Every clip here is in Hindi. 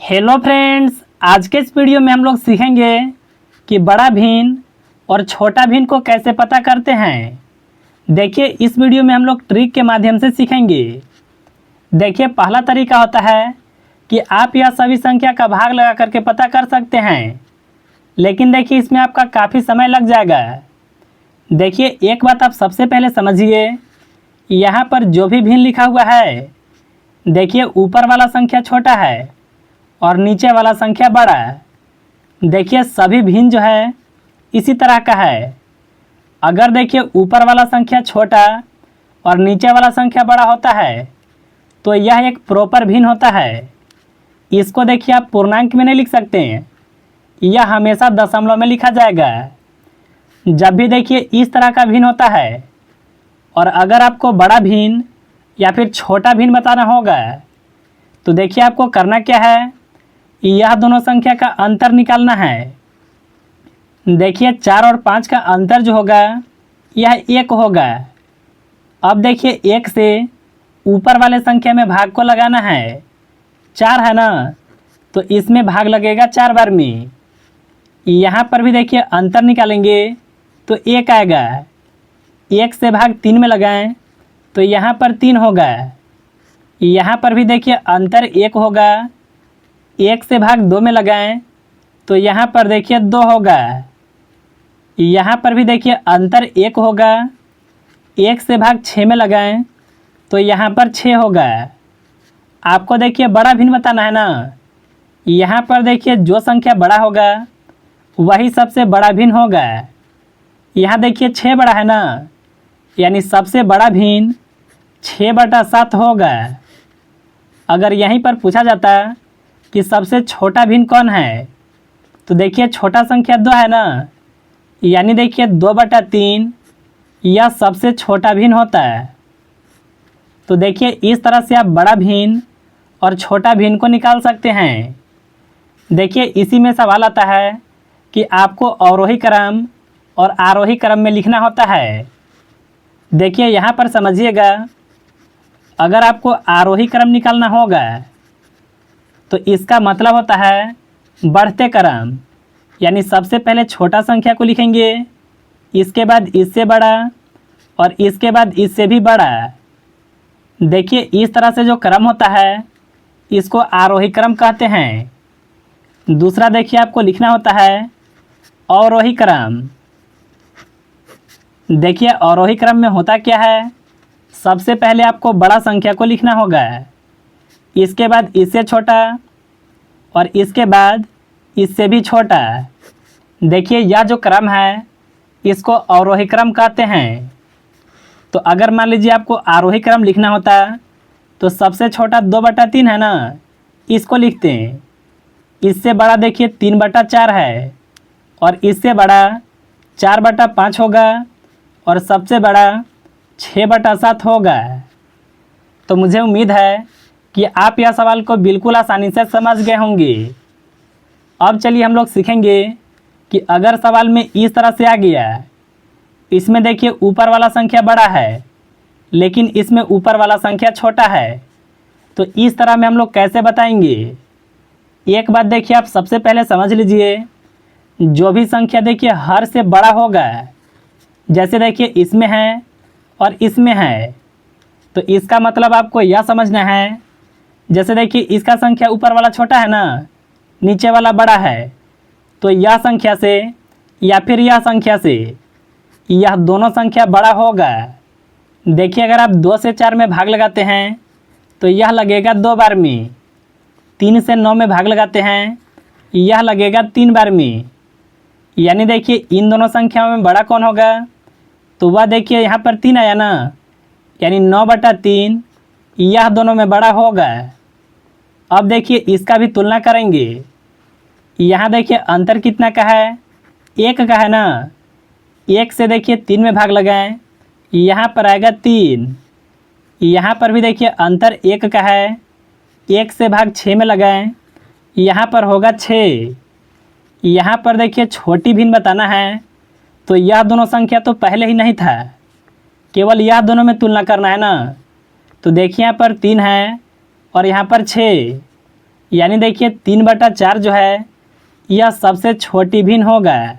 हेलो फ्रेंड्स, आज के इस वीडियो में हम लोग सीखेंगे कि बड़ा भिन्न और छोटा भिन्न को कैसे पता करते हैं। देखिए, इस वीडियो में हम लोग ट्रिक के माध्यम से सीखेंगे। देखिए, पहला तरीका होता है कि आप यह सभी संख्या का भाग लगा करके पता कर सकते हैं, लेकिन देखिए इसमें आपका काफ़ी समय लग जाएगा। देखिए, एक बात आप सबसे पहले समझिए, यहाँ पर जो भी भिन्न लिखा हुआ है, देखिए ऊपर वाला संख्या छोटा है और नीचे वाला संख्या बड़ा है। देखिए, सभी भिन्न जो है इसी तरह का है। अगर देखिए ऊपर वाला संख्या छोटा और नीचे वाला संख्या बड़ा होता है तो यह एक प्रॉपर भिन्न होता है। इसको देखिए आप पूर्णांक में नहीं लिख सकते हैं, यह हमेशा दशमलव में लिखा जाएगा। जब भी देखिए इस तरह का भिन्न होता है, और अगर आपको बड़ा भिन्न या फिर छोटा भिन्न बताना होगा तो देखिए आपको करना क्या है, यह दोनों संख्या का अंतर निकालना है। देखिए 4 और 5 का अंतर जो होगा यह 1 होगा। अब देखिए 1 से ऊपर वाले संख्या में भाग को लगाना है। 4 है ना, तो इसमें भाग लगेगा 4 बार में। यहाँ पर भी देखिए अंतर निकालेंगे तो 1 आएगा। 1 से भाग 3 में लगाएं तो यहाँ पर 3 होगा। यहाँ पर भी देखिए अंतर 1 होगा। 1 से भाग 2 में लगाएं तो यहाँ पर देखिए 2 होगा। यहाँ पर भी देखिए अंतर 1 होगा। 1 से भाग 6 में लगाएं तो यहाँ पर 6 होगा। आपको देखिए बड़ा भिन्न बताना है ना, यहाँ पर देखिए जो संख्या बड़ा होगा वही सबसे बड़ा भिन्न होगा। यहाँ देखिए 6 बड़ा है ना, यानी सबसे बड़ा भिन्न 6/7 होगा। अगर यहीं पर पूछा जाता कि सबसे छोटा भिन्न कौन है, तो देखिए छोटा संख्या 2 है ना, यानी देखिए 2/3 यह सबसे छोटा भिन्न होता है। तो देखिए इस तरह से आप बड़ा भिन्न और छोटा भिन्न को निकाल सकते हैं। देखिए इसी में सवाल आता है कि आपको अवरोही क्रम और आरोही क्रम में लिखना होता है। देखिए यहाँ पर समझिएगा, अगर आपको आरोही क्रम निकालना होगा तो इसका मतलब होता है बढ़ते क्रम, यानी सबसे पहले छोटा संख्या को लिखेंगे, इसके बाद इससे बड़ा और इसके बाद इससे भी बड़ा। देखिए इस तरह से जो क्रम होता है इसको आरोही क्रम कहते हैं। दूसरा देखिए आपको लिखना होता है अवरोही क्रम। देखिए अवरोही क्रम में होता क्या है, सबसे पहले आपको बड़ा संख्या को लिखना होगा, इसके बाद इससे छोटा और इसके बाद इससे भी छोटा। देखिए यह जो क्रम है इसको अवरोही क्रम कहते हैं। तो अगर मान लीजिए आपको आरोही क्रम लिखना होता तो सबसे छोटा 2/3 है ना, इसको लिखते हैं। इससे बड़ा देखिए 3/4 है और इससे बड़ा 4/5 होगा और सबसे बड़ा 6/7 होगा। तो मुझे उम्मीद है कि आप यह सवाल को बिल्कुल आसानी से समझ गए होंगे। अब चलिए हम लोग सीखेंगे कि अगर सवाल में इस तरह से आ गया, इसमें देखिए ऊपर वाला संख्या बड़ा है लेकिन इसमें ऊपर वाला संख्या छोटा है, तो इस तरह में हम लोग कैसे बताएंगे। एक बात देखिए आप सबसे पहले समझ लीजिए, जो भी संख्या देखिए हर से बड़ा होगा, जैसे देखिए इसमें है और इसमें है, तो इसका मतलब आपको यह समझना है, जैसे देखिए इसका संख्या ऊपर वाला छोटा है ना, नीचे वाला बड़ा है, तो यह संख्या से या फिर यह संख्या से यह दोनों संख्या बड़ा होगा। देखिए अगर आप 2 से 4 में भाग लगाते हैं तो यह लगेगा 2 बार में। 3 से 9 में भाग लगाते हैं यह लगेगा 3 बार में। यानी देखिए इन दोनों संख्याओं में बड़ा कौन होगा, तो वह देखिए यहाँ पर 3 आया ना, यानी 9/3 यह दोनों में बड़ा होगा। अब देखिए इसका भी तुलना करेंगे। यहाँ देखिए अंतर कितना का है, 1 का है ना। 1 से देखिए 3 में भाग लगाएं, यहाँ पर आएगा 3। यहाँ पर भी देखिए अंतर 1 का है। 1 से भाग 6 में लगाएं, यहाँ पर होगा 6। यहाँ पर देखिए छोटी भिन्न बताना है, तो यह दोनों संख्या तो पहले ही नहीं था, केवल यह दोनों में तुलना करना है ना। तो देखिए यहाँ पर 3 है और यहाँ पर 6, यानी देखिए 3/4 जो है यह सबसे छोटी भिन्न होगा।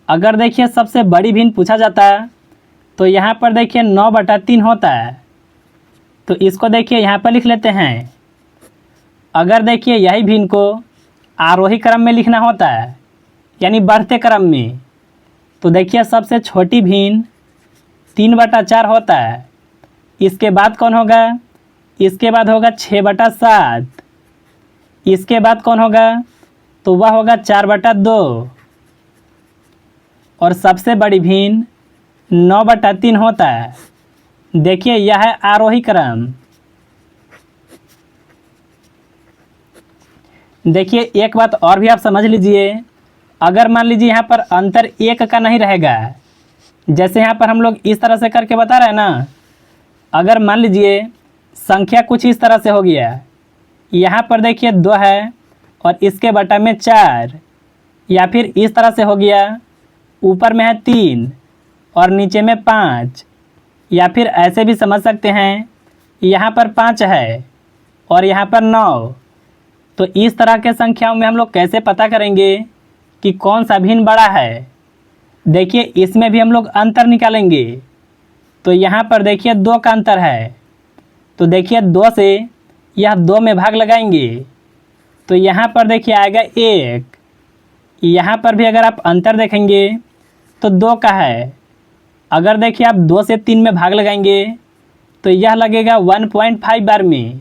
अगर देखिए सबसे बड़ी भिन्न पूछा जाता तो यहाँ पर देखिए 9/3 होता है, तो इसको देखिए यहाँ पर लिख लेते हैं। अगर देखिए यही भिन्न को आरोही क्रम में लिखना होता है यानी बढ़ते क्रम में, तो देखिए सबसे छोटी भिन्न 3/4 होता है। इसके बाद कौन होगा? इसके बाद होगा 6/7। इसके बाद कौन होगा? तो वह होगा 4/2। और सबसे बड़ी भिन्न 9/3 होता है। देखिए यह है आरोही क्रम। देखिए एक बात और भी आप समझ लीजिए, अगर मान लीजिए यहाँ पर अंतर 1 का नहीं रहेगा, जैसे यहाँ पर हम लोग इस तरह से करके बता रहे हैं ना, अगर मान लीजिए संख्या कुछ इस तरह से हो गया, यहाँ पर देखिए 2 है और इसके बटा में 4, या फिर इस तरह से हो गया, ऊपर में है 3 और नीचे में 5, या फिर ऐसे भी समझ सकते हैं यहाँ पर 5 है और यहाँ पर 9। तो इस तरह के संख्याओं में हम लोग कैसे पता करेंगे कि कौन सा भिन्न बड़ा है? देखिए इसमें भी हम लोग अंतर निकालेंगे। तो यहाँ पर देखिए 2 का अंतर है, तो देखिए 2 से यह 2 में भाग लगाएंगे, तो यहाँ पर देखिए आएगा 1। यहाँ पर भी अगर आप अंतर देखेंगे तो 2 का है। अगर देखिए आप 2 से 3 में भाग लगाएंगे तो यह लगेगा 1.5 बार में,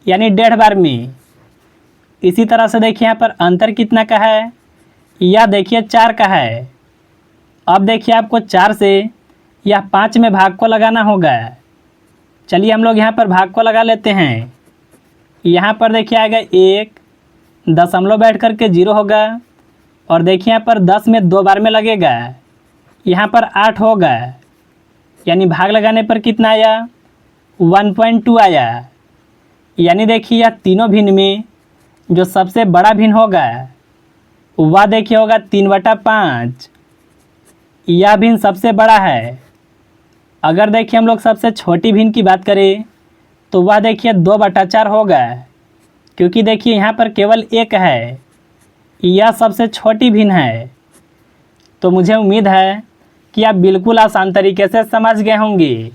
यानी 1.5 बार में। इसी तरह से देखिए यहाँ पर अंतर कितना का है? यह देखिए 4 का है। अब देखिए आपको 4 से यह 5 में भाग को लगाना होगा। चलिए हम लोग यहाँ पर भाग को लगा लेते हैं। यहाँ पर देखिए आएगा 1, दशमलव बैठ करके 0 होगा, और देखिए यहाँ पर 10 में 2 बार में लगेगा, यहाँ पर 8 होगा, यानी भाग लगाने पर कितना आया? 1.2 आया। यानी देखिए यह तीनों भिन्न में जो सबसे बड़ा भिन्न होगा वह देखिए होगा 3/5। यह भिन्न सबसे बड़ा है। अगर देखिए हम लोग सबसे छोटी भिन्न की बात करें तो वह देखिए 2/4 होगा, क्योंकि देखिए यहाँ पर केवल 1 है। यह सबसे छोटी भिन्न है। तो मुझे उम्मीद है कि आप बिल्कुल आसान तरीके से समझ गए होंगे।